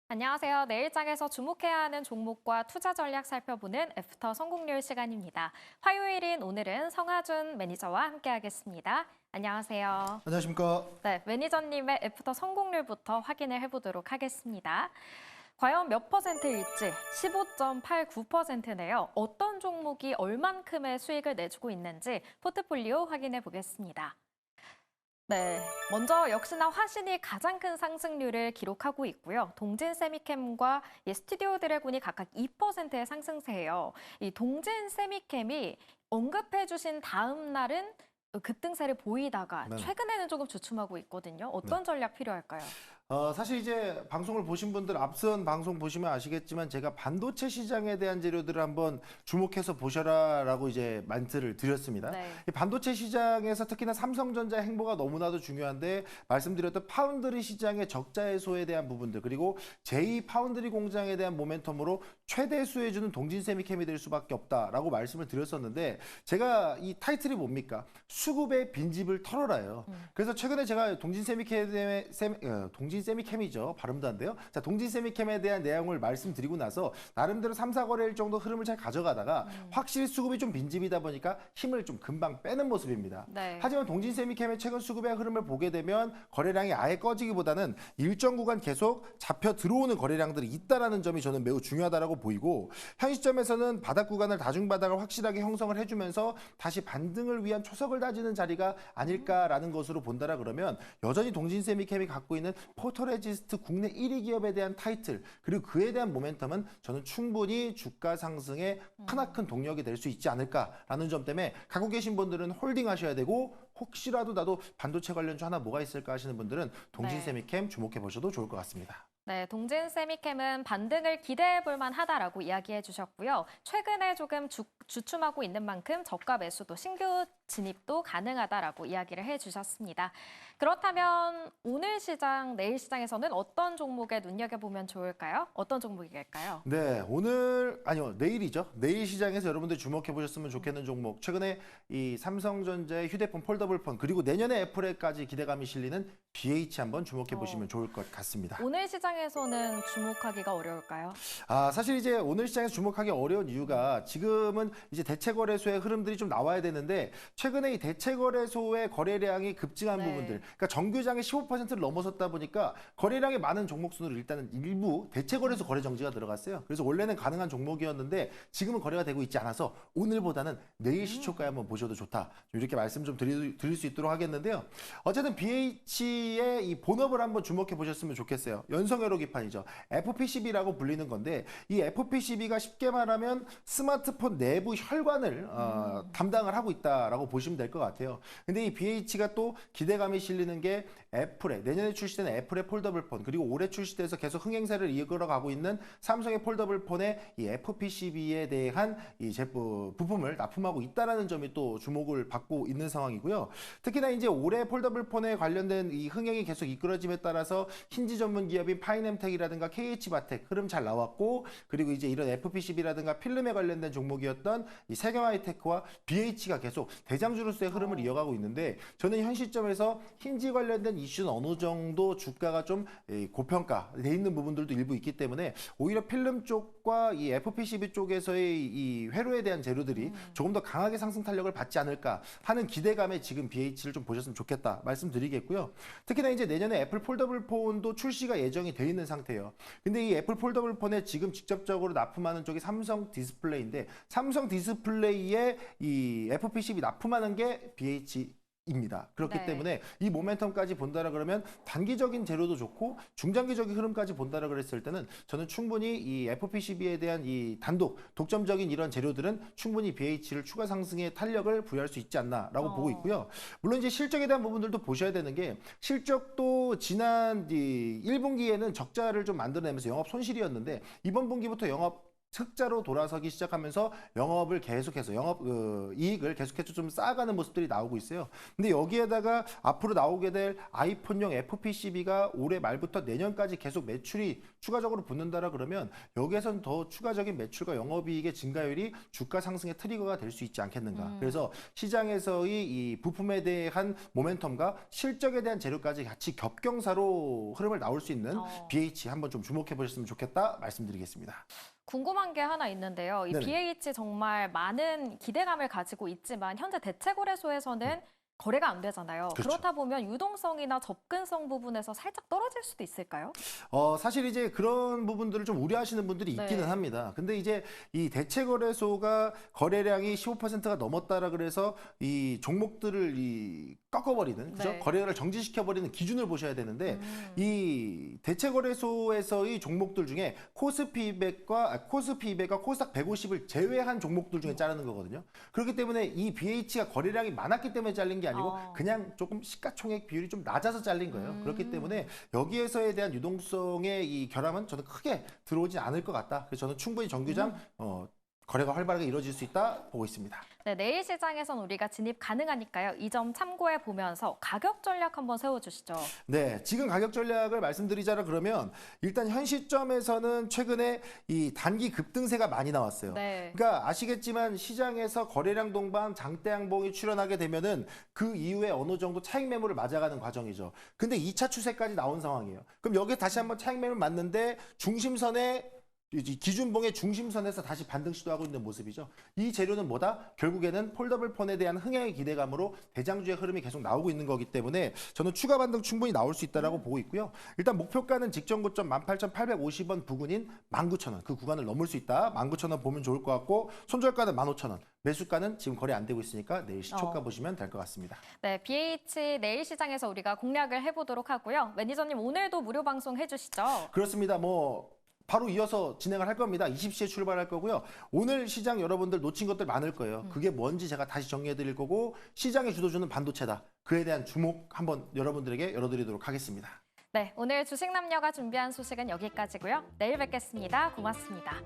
안녕하세요. 내일장에서 주목해야 하는 종목과 투자 전략 살펴보는 애프터 성공률 시간입니다. 화요일인 오늘은 성하준 매니저와 함께하겠습니다. 안녕하세요. 안녕하십니까. 네, 매니저님의 애프터 성공률부터 확인을 해보도록 하겠습니다. 과연 몇 퍼센트일지 15.89%네요. 어떤 종목이 얼만큼의 수익을 내주고 있는지 포트폴리오 확인해 보겠습니다. 네, 먼저 역시나 화신이 가장 큰 상승률을 기록하고 있고요. 동진 세미캠과 스튜디오 드래곤이 각각 2%의 상승세예요. 이 동진 세미캠이 언급해 주신 다음 날은 급등세를 보이다가 네. 최근에는 조금 주춤하고 있거든요. 네. 어떤 전략 필요할까요? 사실 이제 방송을 보신 분들 앞선 방송 보시면 아시겠지만 제가 반도체 시장에 대한 재료들을 한번 주목해서 보셔라라고 이제 멘트를 드렸습니다. 네. 이 반도체 시장에서 특히나 삼성전자 행보가 너무나도 중요한데 말씀드렸던 파운드리 시장의 적자 해소에 대한 부분들 그리고 제2 파운드리 공장에 대한 모멘텀으로 최대 수혜주는 동진세미캠이 될 수밖에 없다라고 말씀을 드렸었는데 제가 이 타이틀이 뭡니까? 수급의 빈집을 털어라요. 그래서 최근에 제가 동진세미캠이죠. 발음도 안 돼요. 자, 동진세미캠에 대한 내용을 말씀드리고 나서 나름대로 3, 4거래일 정도 흐름을 잘 가져가다가 확실히 수급이 좀 빈집이다 보니까 힘을 좀 금방 빼는 모습입니다. 네. 하지만 동진세미캠의 최근 수급의 흐름을 보게 되면 거래량이 아예 꺼지기보다는 일정 구간 계속 잡혀 들어오는 거래량들이 있다라는 점이 저는 매우 중요하다라고 보이고 현 시점에서는 바닥 구간을 다중바닥을 확실하게 형성을 해주면서 다시 반등을 위한 초석을 다지는 자리가 아닐까라는 것으로 본다라 그러면 여전히 동진세미캠이 갖고 있는 포토레지스트 국내 1위 기업에 대한 타이틀 그리고 그에 대한 모멘텀은 저는 충분히 주가 상승의 크나큰 동력이 될 수 있지 않을까라는 점 때문에 갖고 계신 분들은 홀딩 하셔야 되고 혹시라도 나도 반도체 관련주 하나 뭐가 있을까 하시는 분들은 동진세미캠 주목해 보셔도 좋을 것 같습니다. 네, 동진 세미캠은 반등을 기대해 볼 만하다라고 이야기해 주셨고요. 최근에 조금 주춤하고 있는 만큼 저가 매수도 신규 진입도 가능하다라고 이야기를 해 주셨습니다. 그렇다면 오늘 시장, 내일 시장에서는 어떤 종목에 눈여겨보면 좋을까요? 어떤 종목일까요? 네, 내일이죠. 내일 시장에서 여러분들 주목해 보셨으면 좋겠는 종목. 최근에 이 삼성전자의 휴대폰 폴더블폰 그리고 내년에 애플에까지 기대감이 실리는 BH 한번 주목해 보시면 좋을 것 같습니다. 오늘 시장에서는 주목하기가 어려울까요? 사실 이제 오늘 시장에서 주목하기 어려운 이유가 지금은 이제 대체거래소의 흐름들이 좀 나와야 되는데 최근에 이 대체거래소의 거래량이 급증한 네. 부분들, 그러니까 정규장의 15%를 넘어섰다 보니까 거래량이 많은 종목 순으로 일단은 일부 대체거래소 거래 정지가 들어갔어요. 그래서 원래는 가능한 종목이었는데 지금은 거래가 되고 있지 않아서 오늘보다는 내일 시초가에 한번 보셔도 좋다. 이렇게 말씀 좀 드릴 수 있도록 하겠는데요. 어쨌든 BH의 이 본업을 한번 주목해 보셨으면 좋겠어요. 연성회로 기판이죠. FPCB라고 불리는 건데 이 FPCB가 쉽게 말하면 스마트폰 내부 혈관을 담당을 하고 있다라고 보시면 될 것 같아요. 근데 이 BH가 또 기대감이 실리는 게 애플의 내년에 출시되는 애플의 폴더블폰 그리고 올해 출시돼서 계속 흥행세를 이끌어가고 있는 삼성의 폴더블폰의 이 FPCB에 대한 이 제품 부품을 납품하고 있다라는 점이 또 주목을 받고 있는 상황이고요. 특히나 이제 올해 폴더블폰에 관련된 이 흥행이 계속 이끌어짐에 따라서 힌지 전문 기업인 파이nem텍이라든가 KH바텍 흐름 잘 나왔고 그리고 이제 이런 FPCB라든가 필름에 관련된 종목이었던 이 세경하이테크와 BH가 계속 대장주로서의 흐름을 이어가고 있는데 저는 현 시점에서 힌지 관련된 이슈는 어느 정도 주가가 좀 고평가돼 있는 부분들도 일부 있기 때문에 오히려 필름 쪽과 이 FPCB 쪽에서의 이 회로에 대한 재료들이 조금 더 강하게 상승 탄력을 받지 않을까 하는 기대감에 지금 BH를 좀 보셨으면 좋겠다 말씀드리겠고요. 특히나 이제 내년에 애플 폴더블폰도 출시가 예정이 돼 있는 상태예요. 근데 이 애플 폴더블폰에 지금 직접적으로 납품하는 쪽이 삼성 디스플레이인데 삼성 디스플레이에 이 FPCB 납품하는 게 BH 입니다. 그렇기 네. 때문에 이 모멘텀까지 본다라 그러면 단기적인 재료도 좋고 중장기적인 흐름까지 본다라 그랬을 때는 저는 충분히 이 FPCB에 대한 이 단독 독점적인 이런 재료들은 충분히 BH를 추가 상승의 탄력을 부여할 수 있지 않나라고 보고 있고요. 물론 이제 실적에 대한 부분들도 보셔야 되는 게 실적도 지난 이 1분기에는 적자를 좀 만들어내면서 영업 손실이었는데 이번 분기부터 영업 흑자로 돌아서기 시작하면서 영업을 계속해서 이익을 계속해서 좀 쌓아가는 모습들이 나오고 있어요. 근데 여기에다가 앞으로 나오게 될 아이폰용 FPCB가 올해 말부터 내년까지 계속 매출이 추가적으로 붙는다라 그러면 여기에선 더 추가적인 매출과 영업이익의 증가율이 주가 상승의 트리거가 될 수 있지 않겠는가. 그래서 시장에서의 이 부품에 대한 모멘텀과 실적에 대한 재료까지 같이 겹경사로 흐름을 나올 수 있는 BH 한번 좀 주목해 보셨으면 좋겠다 말씀드리겠습니다. 궁금한 게 하나 있는데요. 이 네네. BH 정말 많은 기대감을 가지고 있지만 현재 대체거래소에서는 거래가 안 되잖아요. 그렇죠. 그렇다 보면 유동성이나 접근성 부분에서 살짝 떨어질 수도 있을까요? 사실 이제 그런 부분들을 좀 우려하시는 분들이 있기는 네. 합니다. 근데 이제 이 대체거래소가 거래량이 15%가 넘었다라 그래서 이 종목들을 꺾어버리는, 그죠? 네. 거래를 정지시켜버리는 기준을 보셔야 되는데 이 대체거래소에서의 종목들 중에 코스피 200과 코스닥 150을 제외한 종목들 중에 자르는 거거든요. 그렇기 때문에 이 BH가 거래량이 많았기 때문에 잘린 게 아니고 그냥 조금 시가총액 비율이 좀 낮아서 잘린 거예요. 그렇기 때문에 여기에서에 대한 유동성의 이 결함은 저는 크게 들어오지 않을 것 같다. 그래서 저는 충분히 정규장 거래가 활발하게 이루어질 수 있다 보고 있습니다. 네, 내일 시장에선 우리가 진입 가능하니까요. 이 점 참고해 보면서 가격 전략 한번 세워주시죠. 네, 지금 가격 전략을 말씀드리자라 그러면 일단 현 시점에서는 최근에 이 단기 급등세가 많이 나왔어요. 네. 그러니까 아시겠지만 시장에서 거래량 동반 장대 양봉이 출현하게 되면은 그 이후에 어느 정도 차익 매물을 맞아가는 과정이죠. 근데 2차 추세까지 나온 상황이에요. 그럼 여기에 다시 한번 차익 매물 맞는데 중심선에 이 기준봉의 중심선에서 다시 반등 시도하고 있는 모습이죠. 이 재료는 뭐다? 결국에는 폴더블 폰에 대한 흥행의 기대감으로 대장주의 흐름이 계속 나오고 있는 거기 때문에 저는 추가 반등 충분히 나올 수 있다라고 보고 있고요. 일단 목표가는 직전 고점 18,850원 부근인 19,000원 그 구간을 넘을 수 있다. 19,000원 보면 좋을 것 같고 손절가는 15,000원. 매수가는 지금 거래 안 되고 있으니까 내일 시초가 보시면 될 것 같습니다. 네, BH 내일 시장에서 우리가 공략을 해보도록 하고요. 매니저님 오늘도 무료 방송 해주시죠. 그렇습니다. 바로 이어서 진행을 할 겁니다. 20시에 출발할 거고요. 오늘 시장 여러분들 놓친 것들 많을 거예요. 그게 뭔지 제가 다시 정리해 드릴 거고 시장의 주도주는 반도체다. 그에 대한 주목 한번 여러분들에게 열어드리도록 하겠습니다. 네, 오늘 주식남녀가 준비한 소식은 여기까지고요. 내일 뵙겠습니다. 고맙습니다.